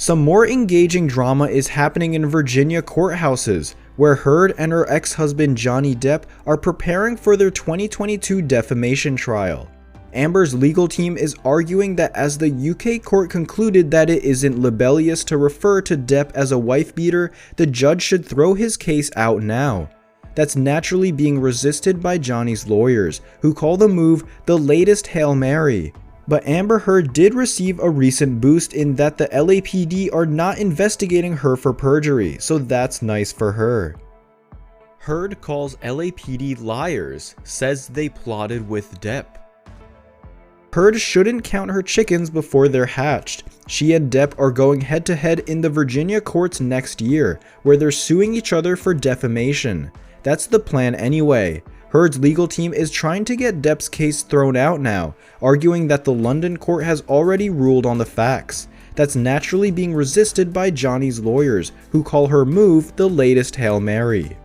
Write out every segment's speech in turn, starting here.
Some more engaging drama is happening in Virginia courthouses, where Heard and her ex-husband Johnny Depp are preparing for their 2022 defamation trial. Amber's legal team is arguing that as the UK court concluded that it isn't libelous to refer to Depp as a wife-beater, the judge should throw his case out now. That's naturally being resisted by Johnny's lawyers, who call the move the latest Hail Mary. But Amber Heard did receive a recent boost in that the LAPD are not investigating her for perjury, so that's nice for her. Heard calls LAPD liars, says they plotted with Depp. Heard shouldn't count her chickens before they're hatched. She and Depp are going head-to-head in the Virginia courts next year, where they're suing each other for defamation. That's the plan anyway. Heard's legal team is trying to get Depp's case thrown out now, arguing that the London court has already ruled on the facts. That's naturally being resisted by Johnny's lawyers, who call her move the latest Hail Mary.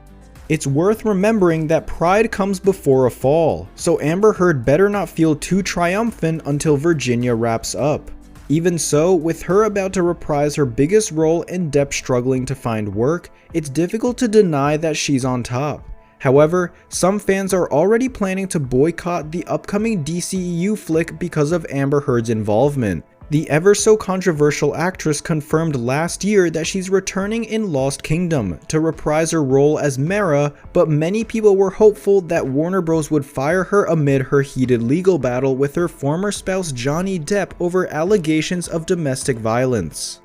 It's worth remembering that pride comes before a fall, so Amber Heard better not feel too triumphant until Virginia wraps up. Even so, with her about to reprise her biggest role and Depp struggling to find work, it's difficult to deny that she's on top. However, some fans are already planning to boycott the upcoming DCEU flick because of Amber Heard's involvement. The ever-so-controversial actress confirmed last year that she's returning in Lost Kingdom to reprise her role as Mara, but many people were hopeful that Warner Bros. Would fire her amid her heated legal battle with her former spouse Johnny Depp over allegations of domestic violence.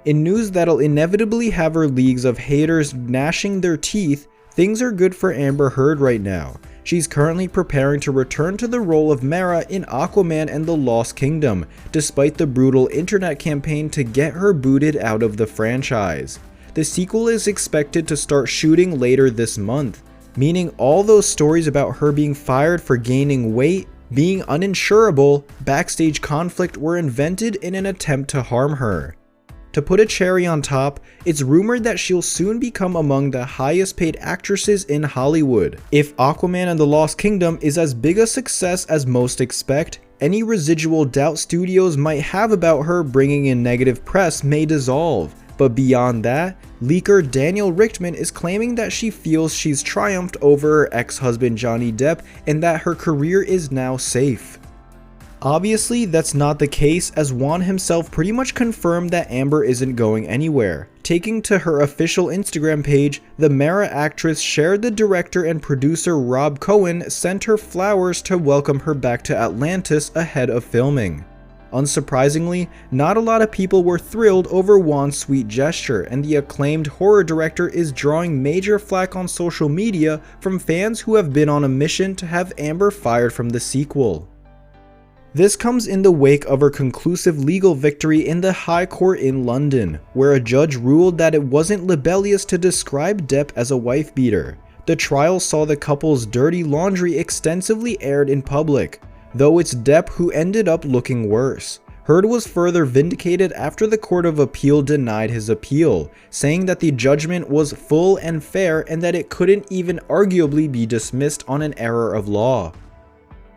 In news that'll inevitably have her leagues of haters gnashing their teeth, things are good for Amber Heard right now. She's currently preparing to return to the role of Mara in Aquaman and the Lost Kingdom, despite the brutal internet campaign to get her booted out of the franchise. The sequel is expected to start shooting later this month, meaning all those stories about her being fired for gaining weight, being uninsurable, backstage conflict were invented in an attempt to harm her. To put a cherry on top, it's rumored that she'll soon become among the highest paid actresses in Hollywood. If Aquaman and the Lost Kingdom is as big a success as most expect, any residual doubt studios might have about her bringing in negative press may dissolve. But beyond that, leaker Daniel Richtman is claiming that she feels she's triumphed over her ex-husband Johnny Depp and that her career is now safe. Obviously, that's not the case, as Juan himself pretty much confirmed that Amber isn't going anywhere. Taking to her official Instagram page, the Mara actress shared the director and producer Rob Cohen sent her flowers to welcome her back to Atlantis ahead of filming. Unsurprisingly, not a lot of people were thrilled over Juan's sweet gesture, and the acclaimed horror director is drawing major flack on social media from fans who have been on a mission to have Amber fired from the sequel. This comes in the wake of her conclusive legal victory in the High Court in London, where a judge ruled that it wasn't libelous to describe Depp as a wife-beater. The trial saw the couple's dirty laundry extensively aired in public, though it's Depp who ended up looking worse. Heard was further vindicated after the Court of Appeal denied his appeal, saying that the judgment was full and fair and that it couldn't even arguably be dismissed on an error of law.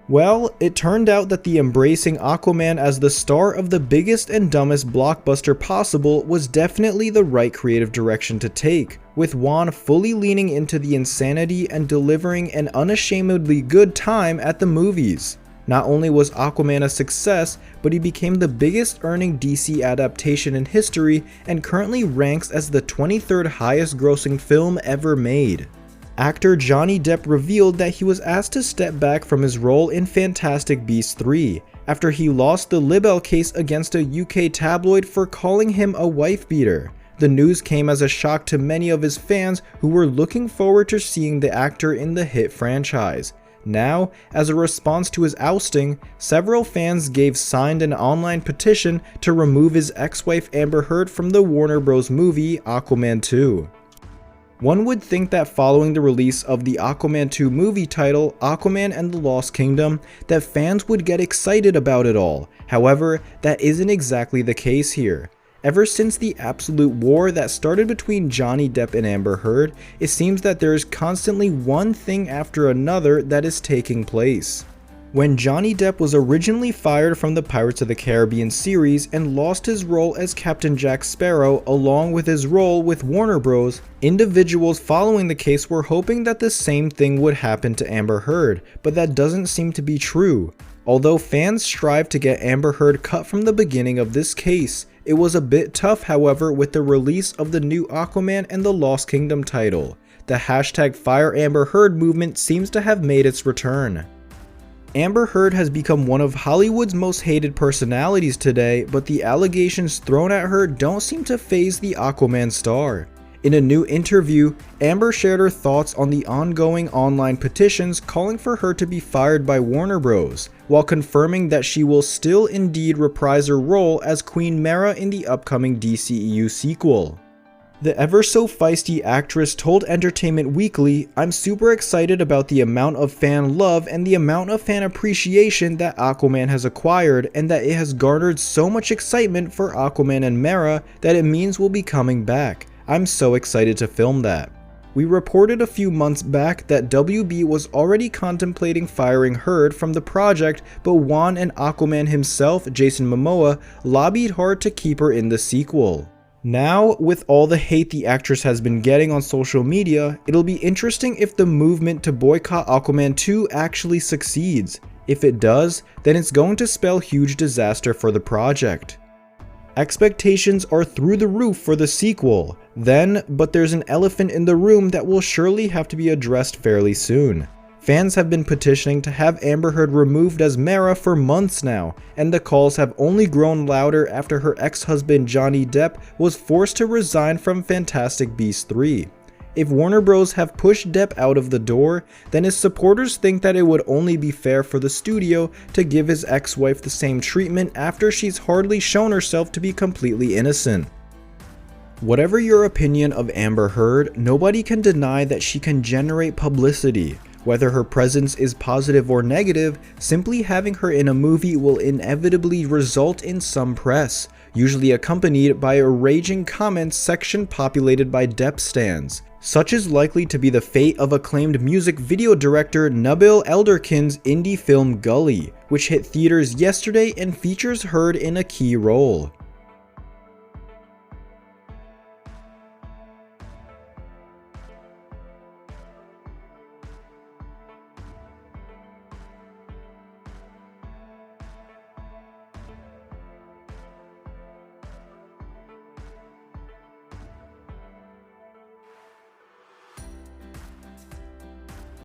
Well, it turned out that the embracing Aquaman as the star of the biggest and dumbest blockbuster possible was definitely the right creative direction to take, with Juan fully leaning into the insanity and delivering an unashamedly good time at the movies. Not only was Aquaman a success, but he became the biggest earning DC adaptation in history and currently ranks as the 23rd highest grossing film ever made. Actor Johnny Depp revealed that he was asked to step back from his role in Fantastic Beasts 3 after he lost the libel case against a UK tabloid for calling him a wife-beater. The news came as a shock to many of his fans who were looking forward to seeing the actor in the hit franchise. Now, as a response to his ousting, several fans gave signed an online petition to remove his ex-wife Amber Heard from the Warner Bros. Movie Aquaman 2. One would think that following the release of the Aquaman 2 movie title, Aquaman and the Lost Kingdom, that fans would get excited about it all. However, that isn't exactly the case here. Ever since the absolute war that started between Johnny Depp and Amber Heard, it seems that there is constantly one thing after another that is taking place. When Johnny Depp was originally fired from the Pirates of the Caribbean series and lost his role as Captain Jack Sparrow along with his role with Warner Bros., individuals following the case were hoping that the same thing would happen to Amber Heard, but that doesn't seem to be true. Although fans strive to get Amber Heard cut from the beginning of this case, it was a bit tough, however, with the release of the new Aquaman and the Lost Kingdom title. The hashtag Fire Amber Heard movement seems to have made its return. Amber Heard has become one of Hollywood's most hated personalities today, but the allegations thrown at her don't seem to faze the Aquaman star. In a new interview, Amber shared her thoughts on the ongoing online petitions calling for her to be fired by Warner Bros., while confirming that she will still indeed reprise her role as Queen Mera in the upcoming DCEU sequel. The ever-so-feisty actress told Entertainment Weekly, "I'm super excited about the amount of fan love and the amount of fan appreciation that Aquaman has acquired, and that it has garnered so much excitement for Aquaman and Mera that it means we'll be coming back. I'm so excited to film that." We reported a few months back that WB was already contemplating firing Heard from the project, but Juan and Aquaman himself, Jason Momoa, lobbied hard to keep her in the sequel. Now, with all the hate the actress has been getting on social media, it'll be interesting if the movement to boycott Aquaman 2 actually succeeds. If it does, then it's going to spell huge disaster for the project. Expectations are through the roof for the sequel. But there's an elephant in the room that will surely have to be addressed fairly soon. Fans have been petitioning to have Amber Heard removed as Mera for months now, and the calls have only grown louder after her ex-husband Johnny Depp was forced to resign from Fantastic Beasts 3. If Warner Bros. Have pushed Depp out of the door, then his supporters think that it would only be fair for the studio to give his ex-wife the same treatment after she's hardly shown herself to be completely innocent. Whatever your opinion of Amber Heard, nobody can deny that she can generate publicity. Whether her presence is positive or negative, simply having her in a movie will inevitably result in some press, usually accompanied by a raging comments section populated by Depp stans. Such is likely to be the fate of acclaimed music video director Nabil Elderkin's indie film Gully, which hit theaters yesterday and features Heard in a key role.